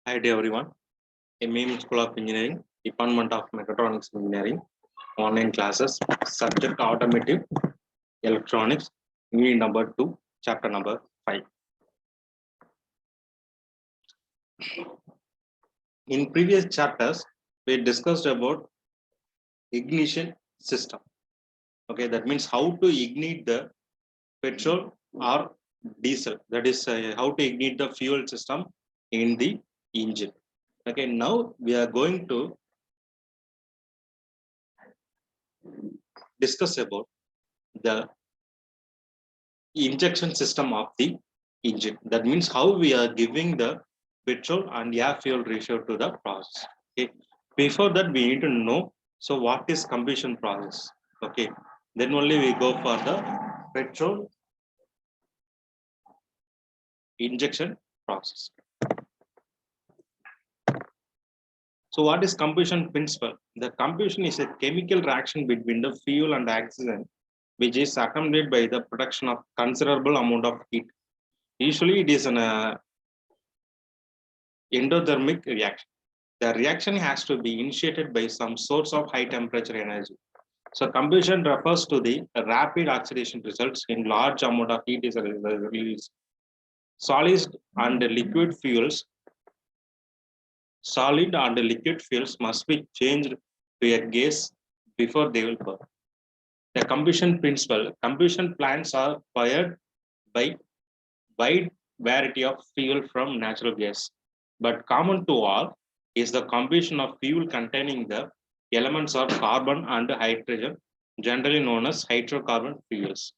Hi dear everyone. MEM School of Engineering, Department of Mechatronics Engineering, online classes, subject automotive, electronics, unit number 2, chapter number 5. In previous chapters, we discussed about ignition system. Okay, that means how to ignite the petrol or diesel. That is how to ignite the fuel system in the engine. Okay, now we are going to discuss about the injection system of the engine. That means how we are giving the petrol and air fuel ratio to the process. Okay. Before that, we need to know so what is combustion process. Okay. Then only we go for the petrol injection process. So what is combustion principle? The combustion is a chemical reaction between the fuel and oxygen, which is accompanied by the production of considerable amount of heat. Usually it is an endothermic reaction. The reaction has to be initiated by some source of high temperature energy. So combustion refers to the rapid oxidation results in large amount of heat is released. Solid and liquid fuels must be changed to a gas before they will burn. The combustion principle, combustion plants are fired by wide variety of fuel from natural gas, but common to all is the combustion of fuel containing the elements of carbon and hydrogen, generally known as hydrocarbon fuels.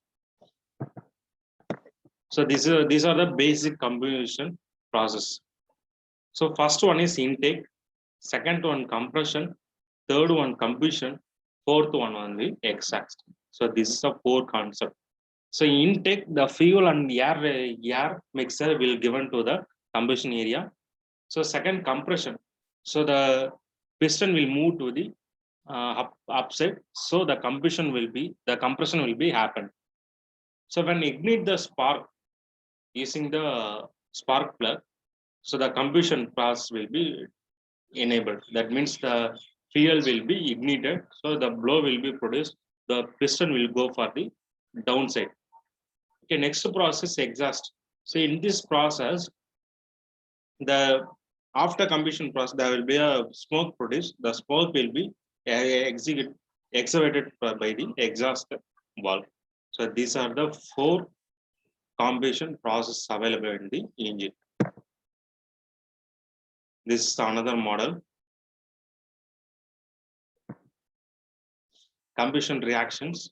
So these are the basic combustion process. So first one is intake, second one compression, third one combustion, fourth one only exhaust. So this is a four concept. So intake, the fuel and air mixer will given to the combustion area. So second compression. So the piston will move to the upside. So the compression will be happen. So when ignite the spark using the spark plug, so the combustion process will be enabled. That means the fuel will be ignited. So the blow will be produced. The piston will go for the downside. Okay, next process exhaust. So in this process, the after combustion process, there will be a smoke produced. The smoke will be exhausted by the exhaust valve. So these are the four combustion process available in the engine. This is another model. Combustion reactions.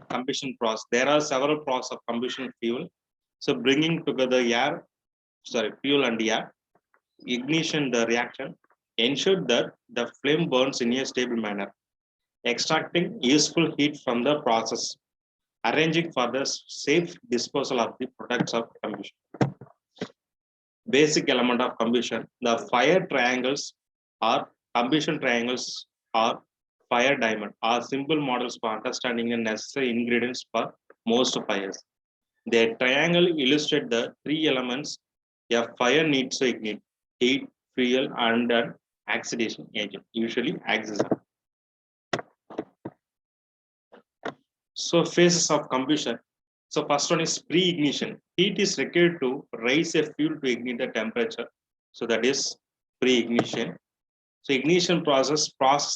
Combustion process. There are several processes of combustion fuel. So bringing together fuel and air, ignition the reaction, ensure that the flame burns in a stable manner, extracting useful heat from the process, arranging for the safe disposal of the products of combustion. Basic element of combustion, the fire triangles or combustion triangles or fire diamond are simple models for understanding the necessary ingredients for most fires. The triangle illustrates the three elements a fire needs to ignite: heat, fuel, and an oxidation agent, usually oxygen. So phases of combustion. So first one is pre-ignition. Heat is required to raise a fuel to ignite the temperature. So that is pre-ignition. So ignition process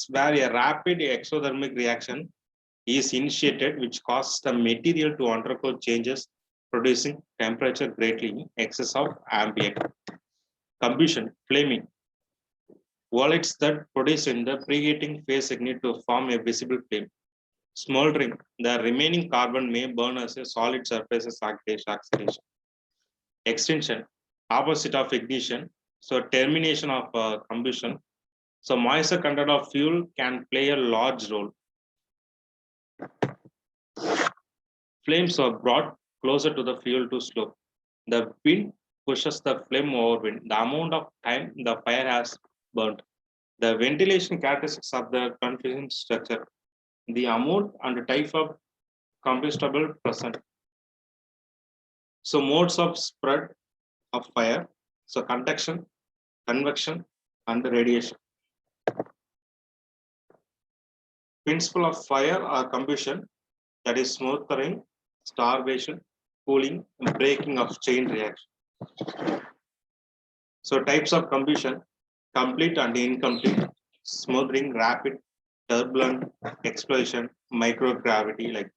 where a rapid exothermic reaction is initiated, which causes the material to undergo changes, producing temperature greatly in excess of ambient. Combustion, flaming. Volatiles that produce in the preheating phase ignite to form a visible flame. Smoldering, the remaining carbon may burn as a solid surface oxidation. Extinction, opposite of ignition. So termination of combustion. So moisture content of fuel can play a large role. Flames are brought closer to the fuel to slow. The wind pushes the flame over wind. The amount of time the fire has burnt. The ventilation characteristics of the combustion structure. The amount and the type of combustible present. So modes of spread of fire. So conduction, convection, and radiation. Principle of fire or combustion, that is smoldering, starvation, cooling, and breaking of chain reaction. So types of combustion: complete and incomplete, smoldering, rapid, turbulent, explosion, microgravity. Like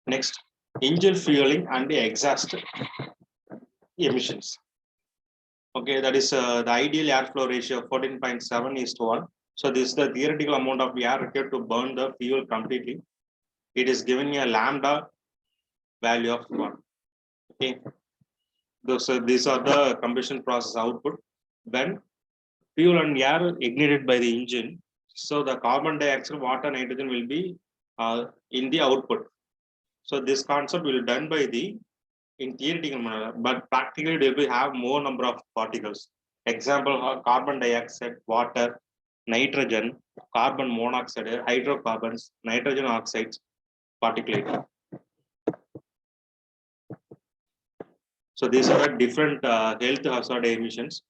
next, engine fueling and exhaust emissions. Okay, that is the ideal airflow ratio 14.7:1. So this is the theoretical amount of air required to burn the fuel completely. It is given a lambda value of 1. Okay, these are the combustion process output. When fuel and air ignited by the engine, so the carbon dioxide, water, nitrogen will be in the output. So this concept will be done by the in theoretical manner, but practically they will have more number of particles. Example: carbon dioxide, water, nitrogen, carbon monoxide, hydrocarbons, nitrogen oxides, particulate. So these are the different health hazard emissions: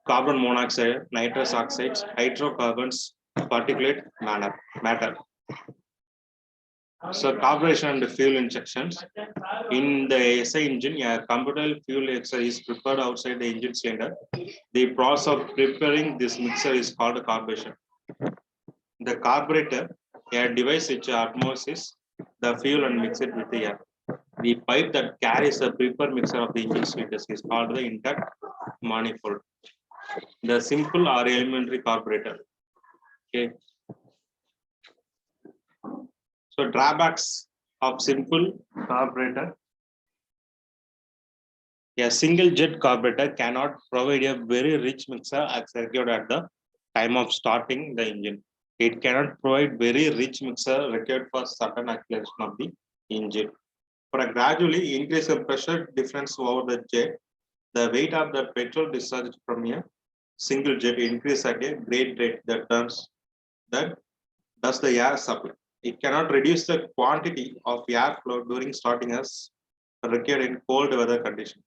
carbon monoxide, nitrous oxides, hydrocarbons, particulate matter. So carburation and fuel injections. In the SI engine, a combustion fuel mixture is prepared outside the engine cylinder. The process of preparing this mixture is called carburation. The carburetor, a device which atmospheres the fuel and mix it with the air. The pipe that carries the prepared mixture of the engine cylinders is called the intact manifold. The simple or elementary carburetor. Okay. So drawbacks of simple carburetor. A single jet carburetor cannot provide a very rich mixture as required at the time of starting the engine. It cannot provide very rich mixture required for certain acceleration of the engine. For a gradually increase the pressure difference over the jet, the weight of the petrol discharged from a single jet increase at a great rate that does the air supply. It cannot reduce the quantity of airflow during starting as required in cold weather conditions.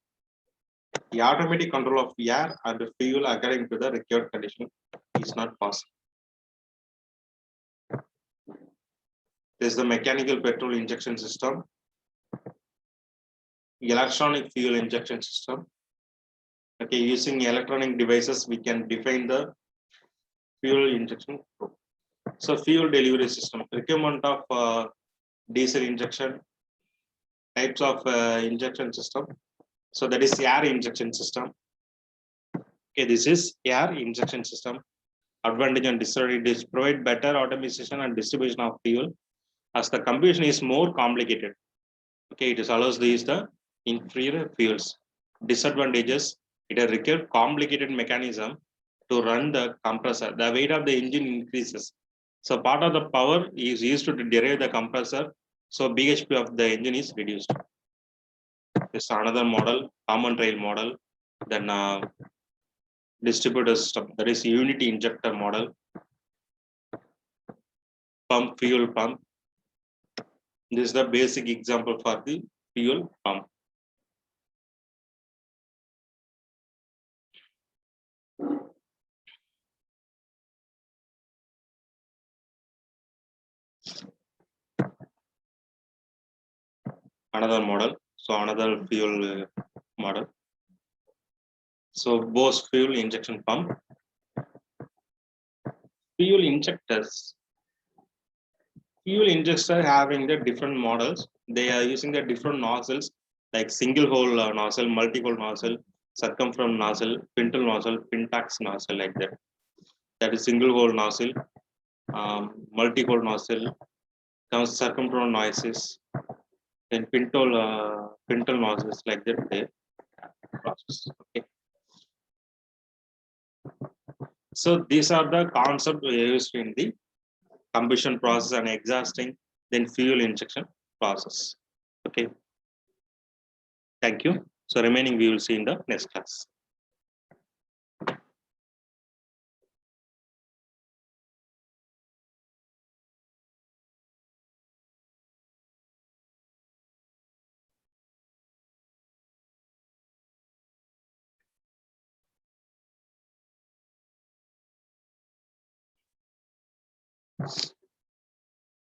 The automatic control of air and fuel according to the required condition is not possible. This is the mechanical petrol injection system, electronic fuel injection system. Okay, using electronic devices, we can define the fuel injection. So fuel delivery system, requirement of diesel injection, types of injection system. So that is air injection system. Okay, this is air injection system. Advantage and disadvantage is provide better automation and distribution of fuel as the combustion is more complicated. Okay, it allows to use the inferior fuels. Disadvantages: it requires complicated mechanism to run the compressor. The weight of the engine increases. So part of the power is used to derive the compressor. So BHP of the engine is reduced. This is another model, common rail model. Then distributor system, that is unity injector model. Pump, fuel pump. This is the basic example for the fuel pump. Another model, so another fuel model. So Bose fuel injection pump. Fuel injectors. Fuel injector having the different models. They are using the different nozzles like single hole nozzle, multi hole nozzle, circumference nozzle, pintle nozzle, Pentax nozzle, like that. That is single hole nozzle, multi hole nozzle, circumference nozzles, then pintle nozzles, like that. They process. Okay. So these are the concepts we used in the combustion process and exhausting, then fuel injection process. Okay. Thank you. So remaining we will see in the next class.